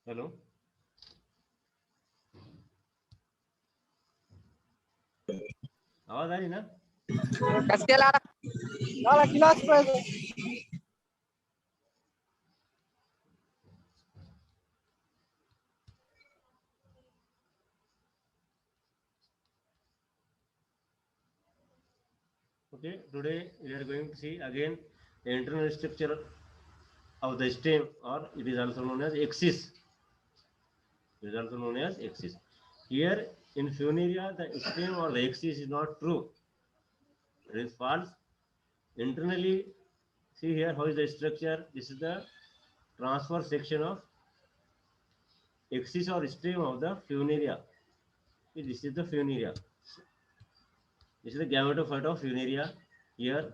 Hello, आवाज आ रही ना? कसके ला वाला गिलास पर Okay, today we are going to see again the internal structure of the stem, or it is also known as axis. It is also known as axis. Here in Funaria, the stem or the axis is not true. It is false. Internally, see here how is the structure. This is the transverse section of axis or stem of the Funaria. This is the Funaria. This is the gametophyte of Funaria. Here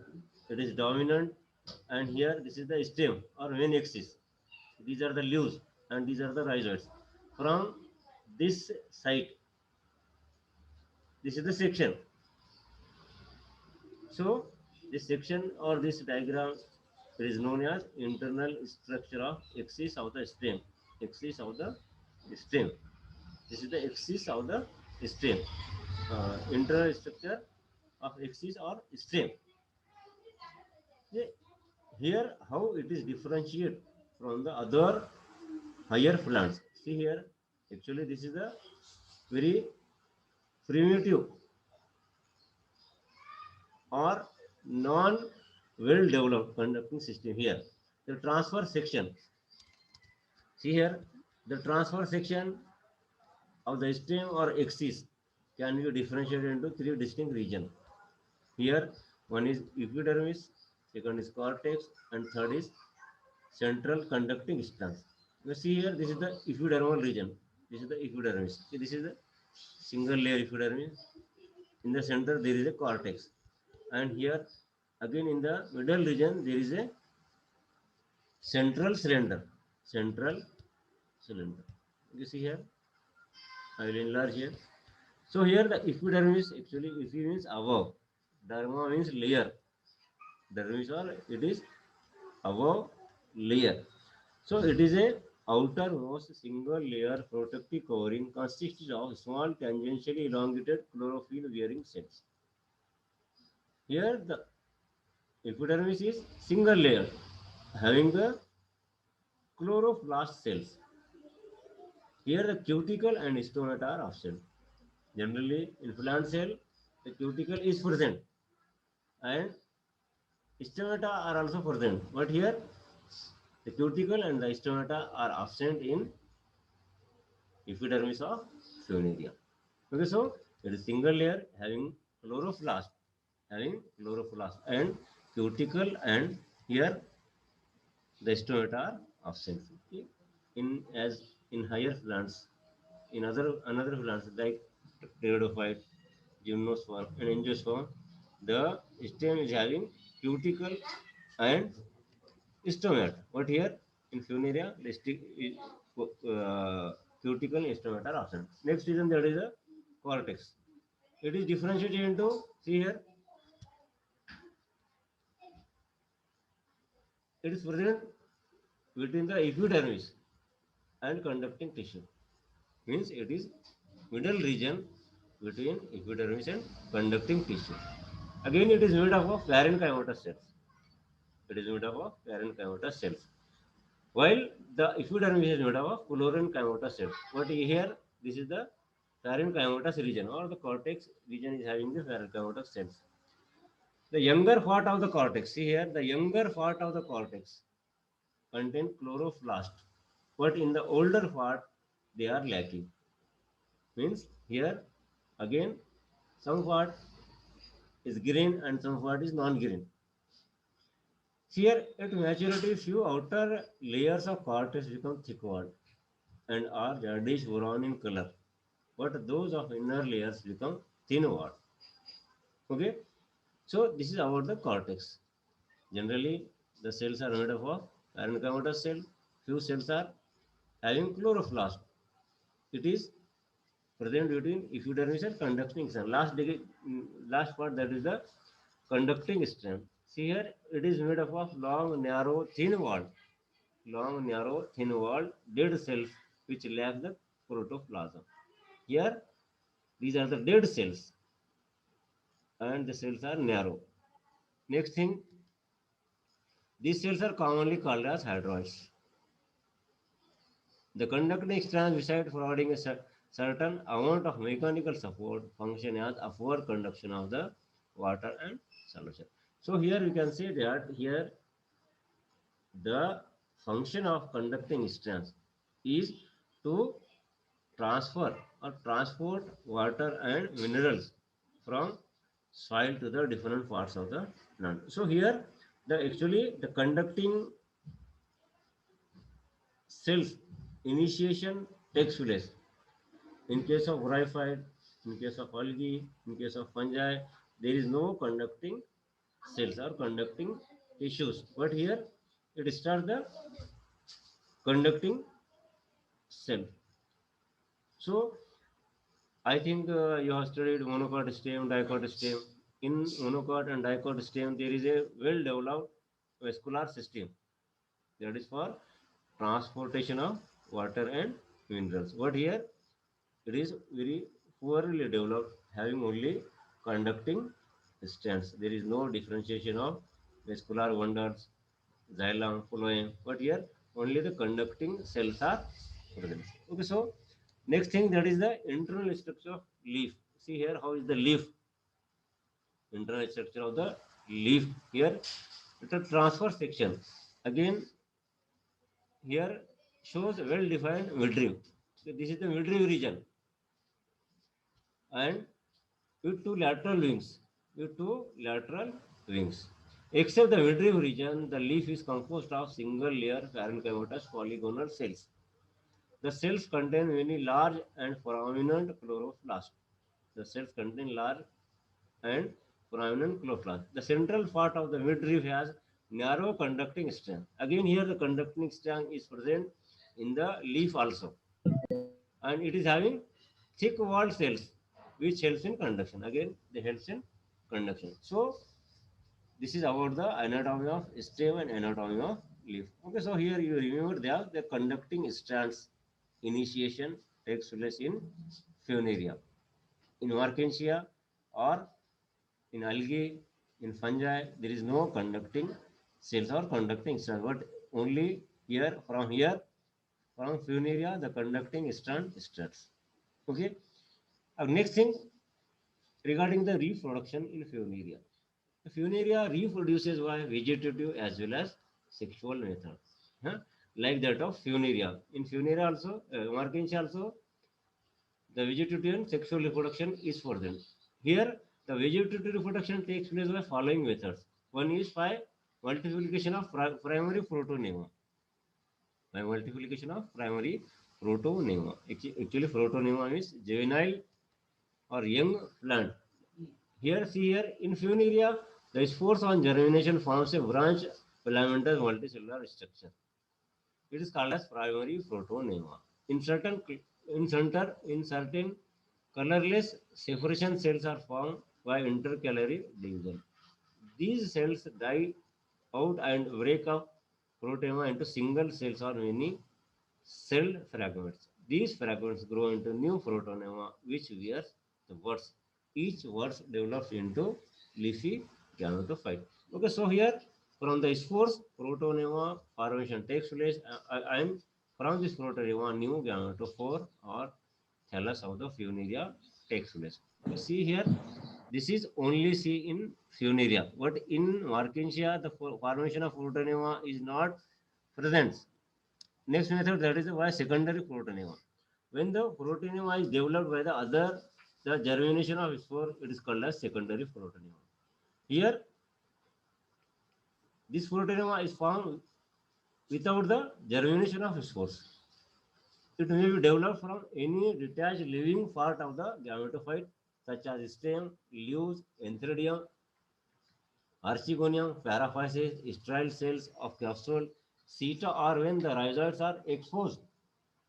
it is dominant, and here this is the stem or main axis. These are the leaves and these are the rhizoids. From this site, this is the section. So this section or this diagram is known as internal structure of axis of the stem. Axis of the stem. This is the axis of the stem. Internal structure of axis or stem. Here, how it is differentiated from the other higher plants. See here, actually this is a very primitive or non well developed conducting system here. The transfer section. See here, the transfer section of the stem or axis can be differentiated into three distinct regions. Here, one is epidermis, second is cortex, and third is central conducting strands. You see here, this is the epidermal region. This is the epidermis. See, this is the single layer epidermis. In the center, there is a cortex. And here, again in the middle region, there is a central cylinder. Central cylinder. You see here, I will enlarge here. So here the epidermis, actually epi means above. Derma means layer. Dermis or it is above layer. So it is a outermost single layer protective covering consisting of small tangentially elongated chlorophyll bearing cells. Here the epidermis is single layer having the chloroplast cells. Here the cuticle and stomata are absent. Generally in plant cell the cuticle is present and stomata are also present, but here the cuticle and the stomata are absent in epidermis of Funaria. Okay, so it is single layer having chloroplast and cuticle, and here the stomata are absent. Okay. As in higher plants, in another plants like pteridophyte, gymnosperm, and angiosperm, the stem is having cuticle and stomata. But here in Funaria, the cuticle and stomata are absent. Next region, that is the cortex. It is differentiated into, see here, it is present between the epidermis and conducting tissue. Means it is middle region between epidermis and conducting tissue. Again, it is made up of parenchymatous cells. It is made up of parenchymatous cells. While the epidermis is made up of chlorenchymatous cells. But here, this is the parenchymatous region, or the cortex region is having the parenchymatous cells. The younger part of the cortex, see here, the younger part of the cortex contain chloroplast, but in the older part, they are lacking. Means here, again, some part is green and some part is non-green. Here, at maturity, few outer layers of cortex become thick walled and are reddish brown in color, but those of inner layers become thin walled. Okay, so this is about the cortex. Generally, the cells are made up of parenchymatous cell. Few cells are having chloroplast. It is present between epidermis and conducting stem. Last part, that is the conducting stem. See here, it is made up of long, narrow, thin walled dead cells which lack the protoplasm. Here, these are the dead cells, and the cells are narrow. Next thing, these cells are commonly called as hydroids. The conducting strands, besides providing a certain amount of mechanical support, function as upward conduction of the water and solution. So here you can see that here the function of conducting strands is to transfer or transport water and minerals from soil to the different parts of the plant. So here the actually the conducting cells initiation takes place. In case of bryophyte, in case of algae, in case of fungi, there is no conducting cells or conducting tissues. But here it starts the conducting cell. So I think you have studied monocot stem, dicot stem. In monocot and dicot stem, there is a well-developed vascular system that is for transportation of water and minerals. But here it is very poorly developed, having only conducting strands. There is no differentiation of vascular bundles, xylem, phloem, but here only the conducting cells are present. Okay, so next thing, that is the internal structure of leaf. See here how is the leaf, internal structure of the leaf. Here it's a transverse section. Again here shows well defined midrib. So this is the midrib region, and with two lateral wings. With two lateral wings. Except the midrib region, the leaf is composed of single layer parenchymatous polygonal cells. The cells contain many large and prominent chloroplasts. The cells contain large and prominent chloroplasts. The central part of the midrib has narrow conducting strand. Again, here the conducting strand is present in the leaf also, and it is having thick walled cells which helps in conduction. Again, they helps in conduction. So this is about the anatomy of stem and anatomy of leaf. Okay, so here you remember that the conducting strands initiation takes place in Funaria, in Merkensia, or in algae, in fungi. There is no conducting cells or conducting strands, but only here from Funaria the conducting strand starts. Okay. Next thing, regarding the reproduction in Funaria. The Funaria reproduces by vegetative as well as sexual methods, huh? Like that of Funaria. In Funaria also, Merkensia also, the vegetative and sexual reproduction is for them. Here, the vegetative reproduction takes place by following methods. One is by multiplication of primary protonema. By multiplication of primary protonema. Actually, protonema means juvenile or young plant. Here, see here, in Funaria, the spores on germination forms a branch filamentous multicellular structure. It is called as primary protonema. In certain colorless separation cells are formed by intercalary division. These cells die out and break up protema into single cells or many cell fragments. These fragments grow into new protonema, which bears the buds. Each bud develops into leafy gametophyte. Okay, so here from the spores, protonema formation takes place, and from this protonema, new gametophore or thallus of the Funaria takes place. You see here, this is only seen in Funaria, but in Merkensia, the formation of protonema is not present. Next method, that is by secondary protonema. When the protonema is developed by the germination of spore, it is called as secondary protonema. Here, this protonema is formed without the germination of spores. It may be developed from any detached living part of the gametophyte, such as stem, leaves, entheridium, archegonium, paraphysis, sterile cells of capsule, seta, or when the rhizoids are exposed,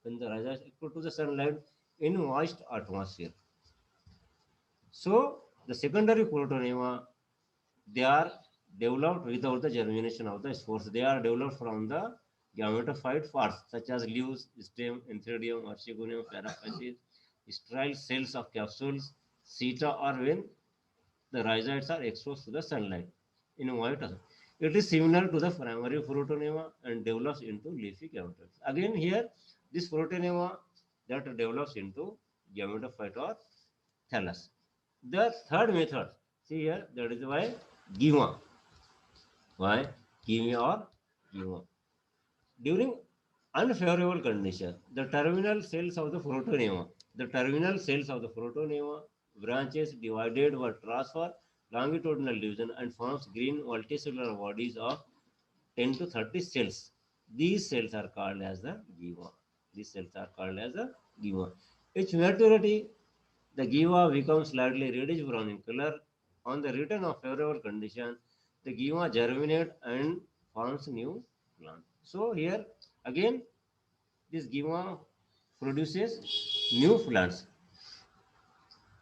when the rhizoids exposed to the sunlight in moist atmosphere. So the secondary protonema, they are developed without the germination of the spores. They are developed from the gametophyte parts such as leaves, stem, enthedium, archegonium, paraphysis, sterile cells of capsules, seta, or when the rhizoids are exposed to the sunlight in white. It is similar to the primary Photonemma and develops into leafy gametophytes. Again here, this Photonemma that develops into gametophyte or thallus. The third method, see here, that is why gyma. Why gyma or gyma? During unfavorable condition, the terminal cells of the Photonemma branches divided but transfer longitudinal division and forms green multicellular bodies of 10 to 30 cells. These cells are called as the gyma. These cells are called as the gyma. Its maturity, the gyma becomes slightly reddish brown in color. On the return of favorable condition, the gyma germinate and forms new plant. So here again, this gyma produces new plants.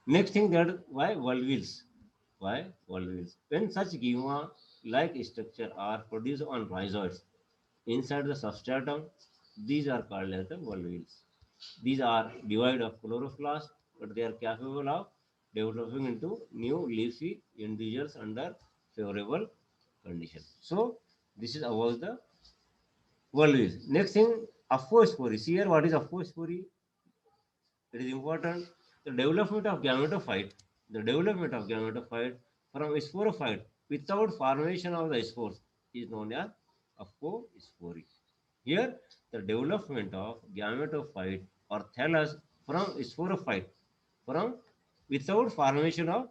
Next thing, that why valvules? Why valvules? When such gyma like structure are produced on rhizoids inside the substratum, these are called as the valvules. These are devoid of chloroplast, but they are capable of developing into new leafy individuals under favorable conditions. So this is about the valvules. Next thing, aphospory. See here, what is aphospory? It is important. The development of gametophyte, the development of gametophyte from sporophyte without formation of the spores is known as aphospory. Here, the development of gametophyte or thallus from sporophyte from without formation of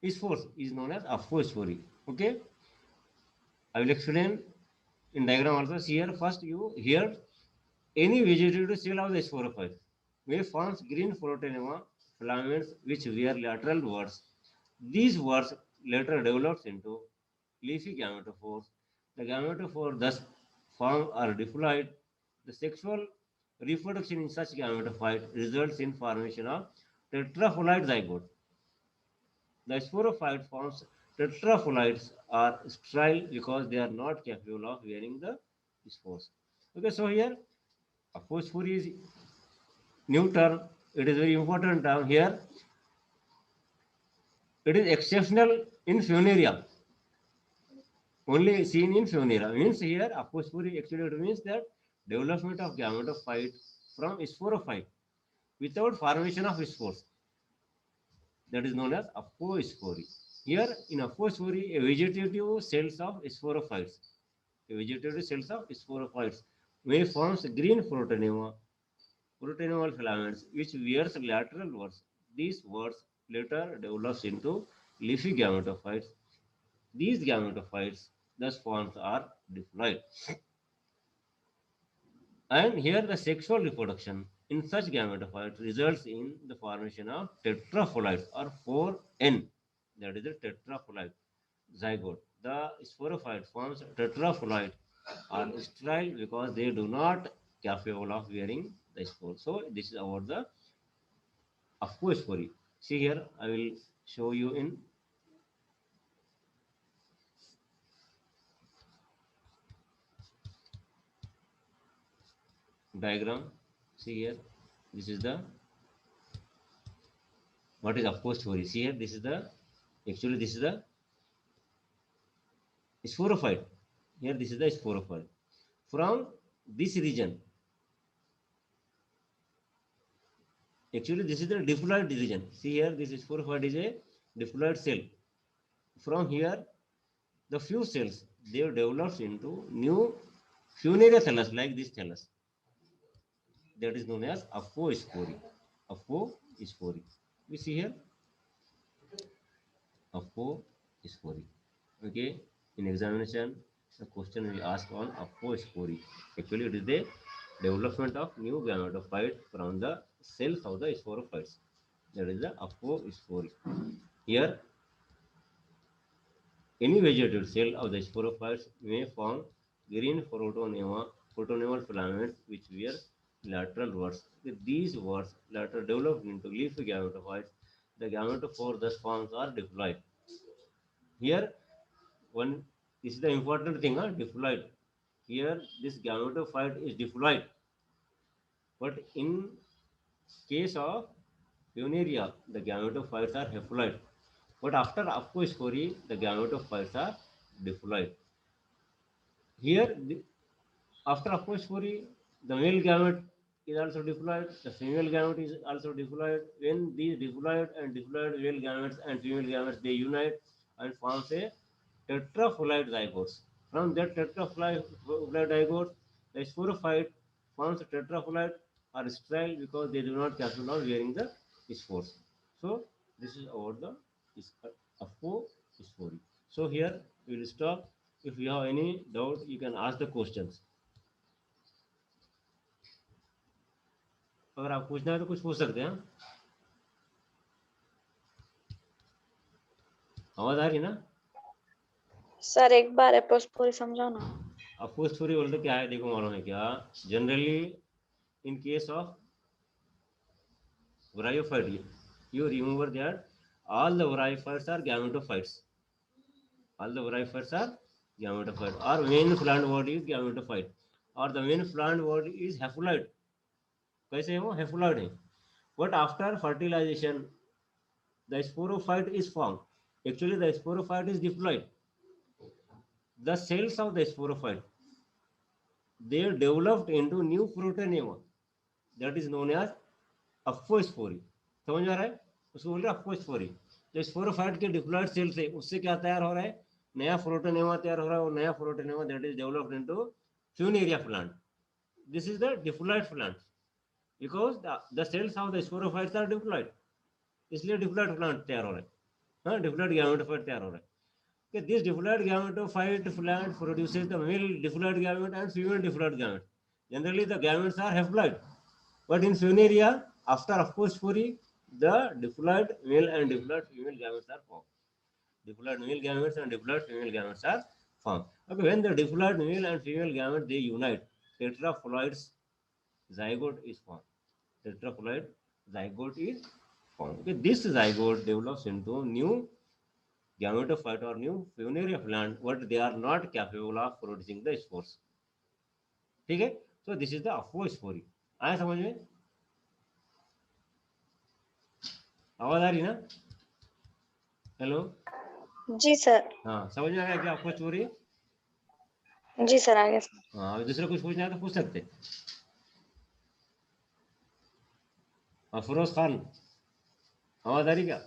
spores is known as aphospory. Okay, I will explain in diagram also. See here, first you here any vegetative cell of the sporophyte may forms green Photonemma filaments which wear lateral warts. These warts later develops into leafy gametophores. The gametophore thus form are diploid. The sexual reproduction in such gametophyte results in formation of tetraploid zygote. The sporophyte forms tetraploids are sterile because they are not capable of wearing the spores. Okay, so here aphospory is new term. It is very important term here. It is exceptional in Funaria. Only seen in Funaria. Means here aphospory actually it means that development of gametophyte from sporophyte without formation of spores. That is known as aphospory. Here in aphospory, a vegetative cells of sporophytes. A vegetative cells of sporophytes may forms green proteinomal filaments which wears lateral warts. These warts later develops into leafy gametophytes. These gametophytes thus forms are diploid. And here the sexual reproduction in such gametophytes results in the formation of tetraploids or 4N. That is the tetraploid zygote. The sporophyte forms tetraploid are sterile because they do not capable of wearing the spore. So this is about the aphospory. See here, I will show you in diagram. See here, this is the what is aphospory. See here, this is the actually this is the sporophyte. Here, this is the sporophyte. From this region, actually this is the diploid region. See here, this sporophyte is a diploid cell. From here, the few cells they develops into new funaria thallus like this thallus. That is known as aphospory. Aphospory. We see here aphospory. Okay, in examination, the question we ask on aphospory. Actually, it is the development of new gametophyte from the cells of the sporophytes. That is the aphospory. Here, any vegetative cell of the sporophytes may form green photonemal filaments which wear lateral warts. With these warts later develop into leafy gametophytes. The gametophore thus forms are diploid. Here, one this is the important thing, diploid. here this gametophyte is diploid, but in case of Funaria, the gametophytes are haploid. But after apospory, the gametophytes are diploid. Here, after apospory, the male gamete is also diploid, the female gamete is also diploid. When these diploid and diploid male gametes and female gametes they unite and forms a tetraploid zygotes. From that tetraploid zygote, the sporophyte forms a tetraploid or sterile because they do not capable of wearing the spores. So this is about the apospory. So here we will stop. If you have any doubt, you can ask the questions. अगर आप पूछना है तो कुछ पूछ सकते हैं. आवाज आ रही ना? सर एक बार एपोस्पोरी समझाओ ना. अपोस्फोरी बोलते क्या है, देखो मालूम है क्या? Generally in case of Bryophyte, you remember that all the bryophytes are gametophytes. All the bryophytes are gametophyte. Or main plant body is gametophyte. Or the main plant body is haploid. कैसे है वो? Haploid है. But after fertilization, the sporophyte is formed. Actually, the sporophyte is diploid. The cells of the sporophyte, they developed into new protonema. That is known as अपोस्पोरी. समझ में आ रहा है? उसको बोल रहे हैं अपोस्पोरी. जो स्पोरोफाइट के डिप्लॉयड सेल से उससे क्या तैयार हो रहा है? नया प्रोटोनेमा तैयार हो रहा है. और नया protonema that is developed into Funaria plant. This is the diploid plant because the cells of the sporophytes are diploid. इसलिए डिप्लॉयड प्लांट तैयार हो रहा है. हाँ, डिप्लॉयड गैमेटोफाइट तैयार हो रहा है. कि this diploid gametophyte plant produces the male diploid gamete and female diploid gamete. Generally the gametes are haploid, but in Funaria, after apospory, the diploid male and diploid female gametes are formed. Diploid male gametes and diploid female gametes are formed. Okay, when the diploid male and female gametes they unite, tetraploid zygote is formed. Tetraploid zygote is formed. Okay, this zygote develops into new gametophyte or new Funaria plant, but they are not capable of producing the spores. ठीक है? So this is the apospory. आया समझ में? आवाज आ रही ना? Hello. जी sir. हाँ, समझ में आ गया क्या अपोस्पोरी? जी सर आ गया. हाँ, दूसरा कुछ पूछना है तो पूछ सकते. अफरोज खान, आवाज आ रही क्या?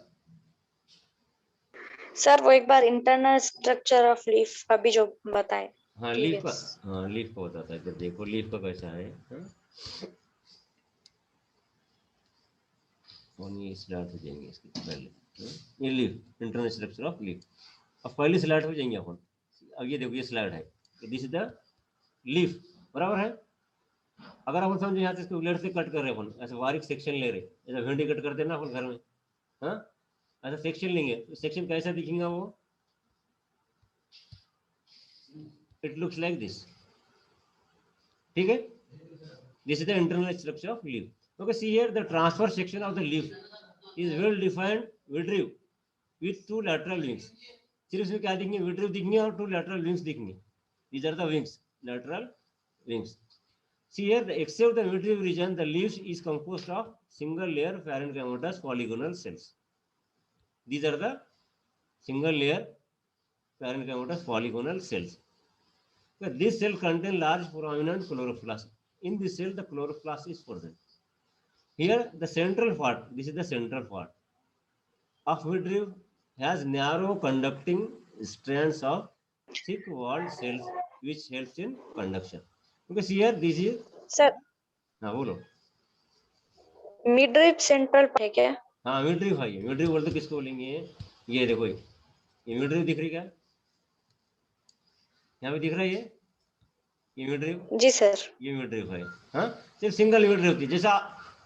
सर वो एक बार इंटरनल स्ट्रक्चर ऑफ लीफ अभी जो बताए. हाँ, लीफ का. हाँ, लीफ का बताता है. इधर देखो लीफ का कैसा है. ये स्लाइड हो जाएंगे इसके पहले. ये leaf, internal structure of leaf. अब पहली स्लाइड हो जाएंगे अपन. अब ये देखो ये स्लाइड है. This is the leaf. बराबर है? अगर अपन समझे यहाँ से इसको ब्लेड से कट कर रहे अपन, ऐसे बारीक सेक्शन ले रहे, ऐसा भिंडी कट करते ना अपन घर में. हाँ, ऐसा सेक्शन लेंगे तो सेक्शन कैसा दिखेगा वो? It looks like this. ठीक है? This is the internal structure of leaf. Okay, see here the transfer section of the leaf is well defined midrib with two lateral wings. सिर्फ इसमें क्या दिखेंगे? midrib दिखेंगे और two lateral wings दिखेंगे. These are the wings, lateral wings. See here, except the midrib region, the leaves is composed of single layer parenchymatous polygonal cells. These are the single layer parenchymatous polygonal cells. Okay, this cell contain large prominent chloroplast. In this cell, the chloroplast is present. Here, the central part, this is the central part of midrib has narrow conducting strands of thick walled cells which helps in conduction. Okay, see here, this is. Sir हाँ बोलो. Midrib central है क्या? हाँ, midrib है. ये midrib बोलते किसको बोलेंगे? ये देखो ये मिडरिब दिख रही क्या? यहाँ पे दिख रहा है ये मिडरिब. जी सर, ये मिडरिब है. हाँ, सिर्फ सिंगल मिडरिब थी. जैसा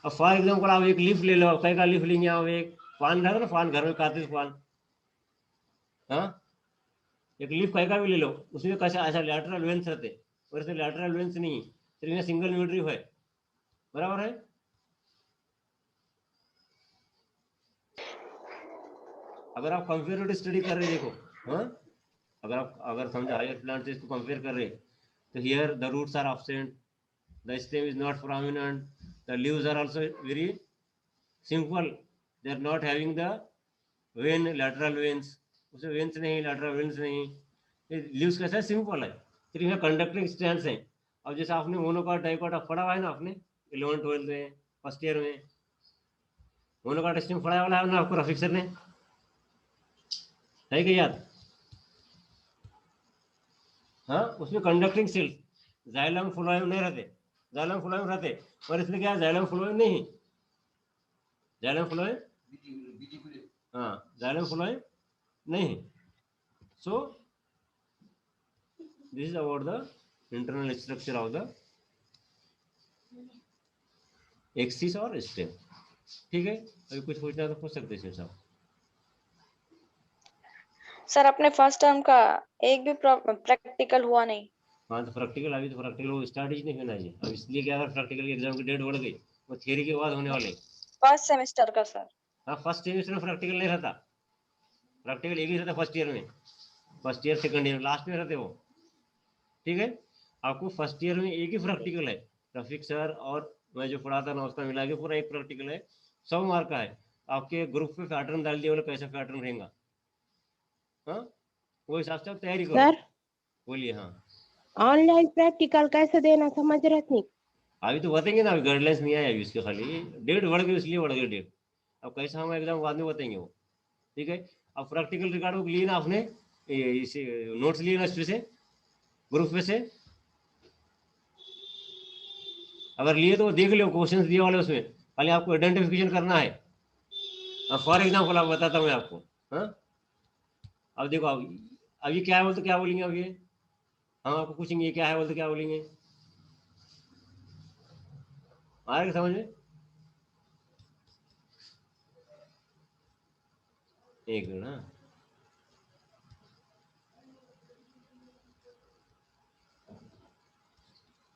अब फॉर एग्जाम्पल आप एक लीफ ले लो. कई का लीफ लेंगे आप? एक पान था ना, पान घर में खाते थे पान. हाँ, एक लीफ कई का भी ले लो, उसमें कैसा ऐसा लैटरल वेंस रहते, और इसमें लैटरल वेंस नहीं, सिर्फ सिंगल मिडरिब है. बराबर है? अगर आप कंपेरेटिव स्टडी कर रहे देखो, हाँ, अगर समझा हायर प्लांट से इसको कंपेयर कर रहे So here the roots are absent, the stem is not prominent, the leaves are also very simple, they are not having the vein, lateral veins, उसमें veins नहीं, lateral veins नहीं, leaves कैसा simple है, सिर्फ यहाँ conducting strands हैं। अब जैसे आपने मोनोकॉट डाइकॉट पढ़ा हुआ है ना, आपने 11th-12th में, फर्स्ट ईयर में मोनोकॉट स्टेम पढ़ाया वाला है ना आपको रफीक सर ने, है क्या याद? हाँ, उसमें कंडक्टिंग सेल्स जाइलम फ्लोएम नहीं रहते, जाइलम फ्लोएम रहते, और इसमें क्या है, जाइलम फ्लोएम नहीं, जाइलम फ्लोएम, हाँ जाइलम फ्लोएम नहीं। So this is about the internal structure of the axis और स्टेम। ठीक है, अभी कुछ पूछना तो पूछ सकते हैं साहब। सर अपने फर्स्ट टर्म का एक भी प्रैक्टिकल हुआ नहीं। हाँ तो प्रैक्टिकल, अभी तो प्रैक्टिकल स्टार्ट ही नहीं होना है। अब इसलिए क्या है, प्रैक्टिकल एग्जाम की डेट बढ़ गई, वो थियरी के बाद होने वाले। फर्स्ट सेमेस्टर का सर? हाँ, फर्स्ट सेमेस्टर में प्रैक्टिकल नहीं रहता, प्रैक्टिकल एक ही रहता फर्स्ट ईयर में, first year second year last में रहते वो। ठीक है, आपको फर्स्ट ईयर में एक ही प्रैक्टिकल है, रफीक सर और मैं जो पढ़ाता ना उसका मिला के पूरा एक प्रैक्टिकल है, 100 मार्क का है। आपके ग्रुप पे पैटर्न डाल दिया, बोले कैसा पैटर्न रहेगा, हाँ वो हिसाब से आप तैयारी करो। सर बोलिए। हाँ, ऑनलाइन प्रैक्टिकल कैसे देना समझ रहे नहीं। अभी तो बताएंगे ना, अभी गाइडलाइंस नहीं आया अभी इसके, खाली डेट बढ़ गई इसलिए बढ़ गई डेट। अब कैसा हम एग्जाम बाद में बताएंगे वो। ठीक है, अब प्रैक्टिकल रिकॉर्ड बुक लिए ना आपने, इसे नोट्स लिए ना इस पे से, ग्रुप पे से, अगर लिए तो देख लो, क्वेश्चन दिए वाले उसमें, खाली आपको आइडेंटिफिकेशन करना है। अब फॉर एग्जाम्पल आप बताता हूँ मैं आपको। हाँ, अब देखो, अब ये क्या है बोलते क्या बोलेंगे, अब ये हम आपको पूछेंगे ये क्या है बोलते क्या बोलेंगे, आ रहा है समझ में? एक मिनट। हाँ,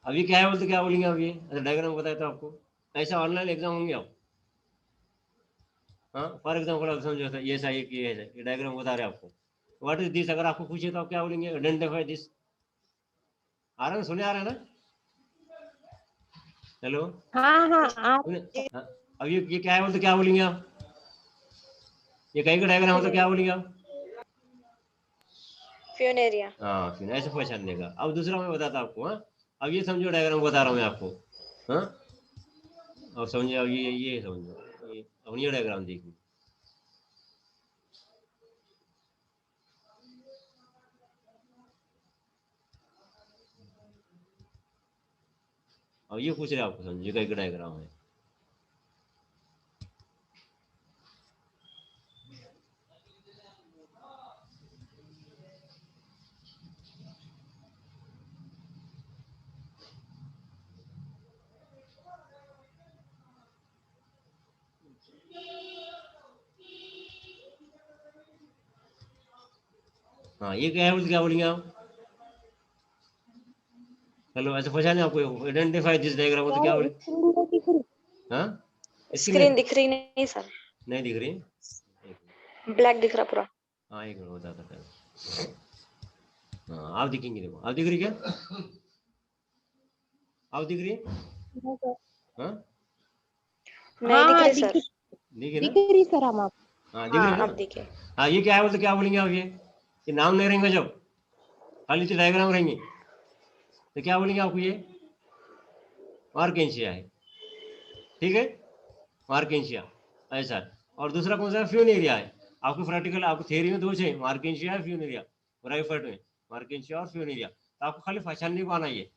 अभी क्या है बोलते क्या बोलेंगे, अब ये अच्छा डायग्राम बताया था आपको, ऐसा ऑनलाइन एग्जाम होंगे आप। हाँ, फॉर एग्जाम्पल आप समझो, ये ऐसा ये डायग्राम बता रहे हैं आपको, व्हाट इज दिस, अगर आपको पूछे तो आप क्या बोलेंगे, आइडेंटिफाई दिस। आ रहा है, सुने आ रहा है ना? हेलो, हाँ हाँ हाँ, अब ये क्या है बोलते क्या बोलेंगे आप, ये कहीं का डायग्राम हो तो क्या बोलेंगे आप? फ्यूनेरिया। हाँ, फिर ऐसे पहचानने का। अब दूसरा मैं बताता आपको। हाँ, अब ये समझो डायग्राम बता रहा हूँ मैं आपको। हाँ, अब समझिए, अब ये समझो, अब ये डायग्राम देखिए। अब ये पूछ रहे आपको, समझिए कहीं का डायग्राम है। हाँ, ये क्या है बोलते क्या बोलेंगे आप? हेलो, ऐसे पहचाने आपको, आइडेंटिफाई दिस डायग्राम बोलते क्या बोले? हाँ, स्क्रीन दिख रही नहीं सर, नहीं दिख रही, ब्लैक दिख रहा पूरा। हाँ एक मिनट बताता पहले। हाँ, आप दिखेंगे, देखो आप दिख रही क्या, आप दिख रही है? हाँ, नहीं दिख रही सर। दिखे ना? दिख रही सर हम आप। हाँ, दिख रही हाँ ना? अब दिखे। हाँ, ये क्या है बोलते क्या बोलेंगे आप, ये नाम नहीं रहेंगे, जब खाली तो डायग्राम रहेंगे तो क्या बोलेंगे आपको, ये मार्केंशिया है। ठीक है, मार्केंशिया ऐसा। और दूसरा कौन सा, फ्यूनेरिया है। आपको प्रैक्टिकल, आपको थियरी में दो है, मार्केंशिया है, फ्यूनेरिया, राइफर्ट में मार्केंशिया और फ्यूनेरिया, तो आपको खाली पहचानने को आना ही है।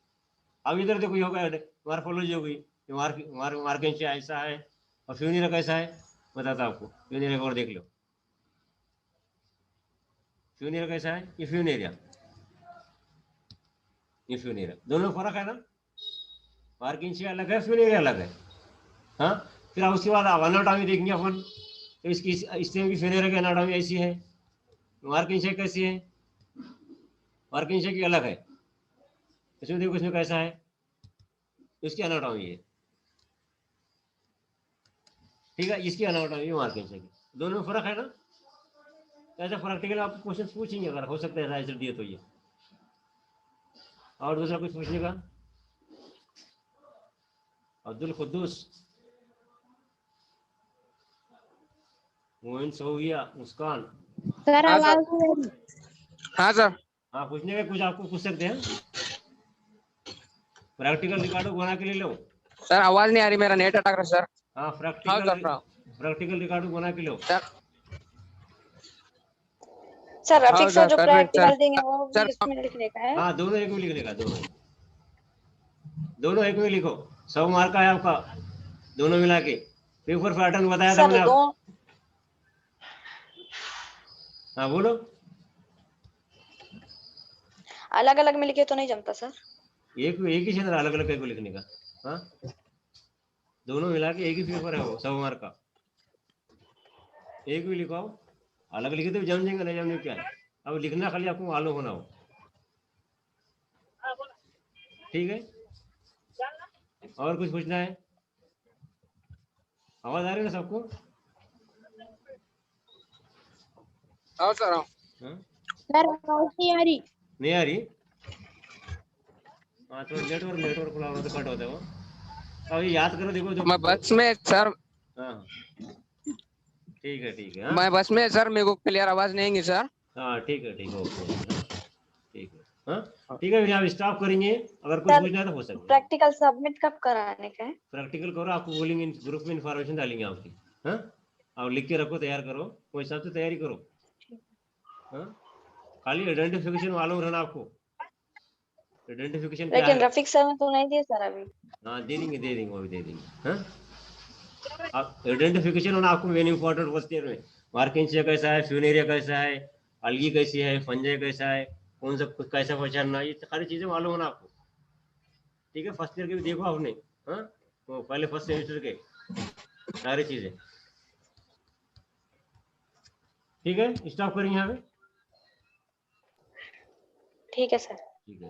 अब इधर देखो, ये होगा मार्फोलॉजी हो गई, मार्केंशिया ऐसा है और फ्यूनेरिया कैसा है, बताता आपको। फ्यूनेरिया और देख लो, फ्यूनेरिया कैसा है, ये फ्यूनेरिया, ये फ्यूनेरिया, दोनों में फर्क है ना, मार्केंशिया अलग है, फ्यूनेरिया अलग है। हाँ, फिर उसके बाद आप एनाटॉमी देखेंगे अपन, तो इसकी स्टेम की फ्यूनेरिया की एनाटॉमी ऐसी है, मार्केंशिया कैसी है, मार्केंशिया की अलग है, इसमें देखो इसमें कैसा है, इसकी एनाटॉमी है। ठीक है, इसकी एनाटॉमी मार्केंशिया की, दोनों में फर्क है ना। ऐसा प्रैक्टिकल आप क्वेश्चन पूछेंगे, अगर हो सकता है ऐसा आंसर दिए तो ये। और दूसरा कुछ पूछने का? अब्दुल कुद्दूस, मोइन सोहिया, मुस्कान। सर हाँ आवाज सर। नहीं आ रही। हाँ सर। हाँ, पूछने का कुछ आपको पूछ सकते हैं। प्रैक्टिकल रिकॉर्ड बना के ले लो। सर आवाज नहीं आ रही, मेरा नेट अटक रहा है सर। हाँ, हाँ प्रैक्टिकल सर। हाँ प्रैक्टिकल रिकॉर्ड बना के लो। सर। सर हाँ रफीक सर सर जो कर रहे प्रैक्टिकल सर। देंगे वो भी सर उसमें लिखने का है। हाँ, दोनों एक में लिखने का, दोनों एक में लिखो। 100 मार्क का है आपका, दोनों मिला के। पेपर पैटर्न बताया था सर मैंने दो आप। हाँ बोलो। अलग अलग में लिखे तो नहीं जमता सर। एक ही क्षेत्र, अलग अलग को लिखने का। हाँ, दोनों मिला के एक ही पेपर है वो, 100 मार्क का। एक भी लिखो, अलग लिखे तो जम जाएंगे, नहीं जमने क्या है। अब लिखना खाली आपको मालूम होना हो। ठीक है, और कुछ पूछना है? आवाज आ रही है ना सबको? हाँ सर। हाँ हाँ? सर आवाज नहीं आ रही। नहीं आ रही? हाँ, थोड़ा नेटवर्क खुला होगा तो कट होता है वो। अब ये याद करो, देखो जो मैं बस में सर। हाँ, ठीक है। हाँ मैं बस में सर, मेरे को क्लियर आवाज नहीं आएंगी सर। हाँ, ठीक है, ओके। हाँ, ठीक है। हाँ, ठीक है, फिर आप स्टॉप करेंगे। अगर कुछ सर पूछना है तो हो सकता है। प्रैक्टिकल सबमिट कब कराने का है? प्रैक्टिकल करो, आपको बोलेंगे, ग्रुप में इंफॉर्मेशन डालेंगे आपकी। हाँ, आप लिख के रखो, तैयार करो, वो हिसाब से तैयारी करो। हाँ, खाली आइडेंटिफिकेशन मालूम रहना आपको, आइडेंटिफिकेशन क्या लेकिन है। रफीक सर ने तो नहीं दिए सर अभी। हाँ, दे देंगे वो भी दे देंगे। हाँ, आप आइडेंटिफिकेशन होना आपको मेन इंपॉर्टेंट क्वेश्चन में। मार्किंग कैसा है, फ्यूनेरिया कैसा है, अलगी कैसी है, फंजाई कैसा है, कौन सा कैसा पहचानना, ये सारी चीजें मालूम होना आपको। ठीक है, फर्स्ट ईयर के भी देखो आपने। हाँ, तो पहले फर्स्ट सेमेस्टर के सारी चीजें। ठीक है, स्टॉप करेंगे यहाँ पे। ठीक है सर। ठीक है।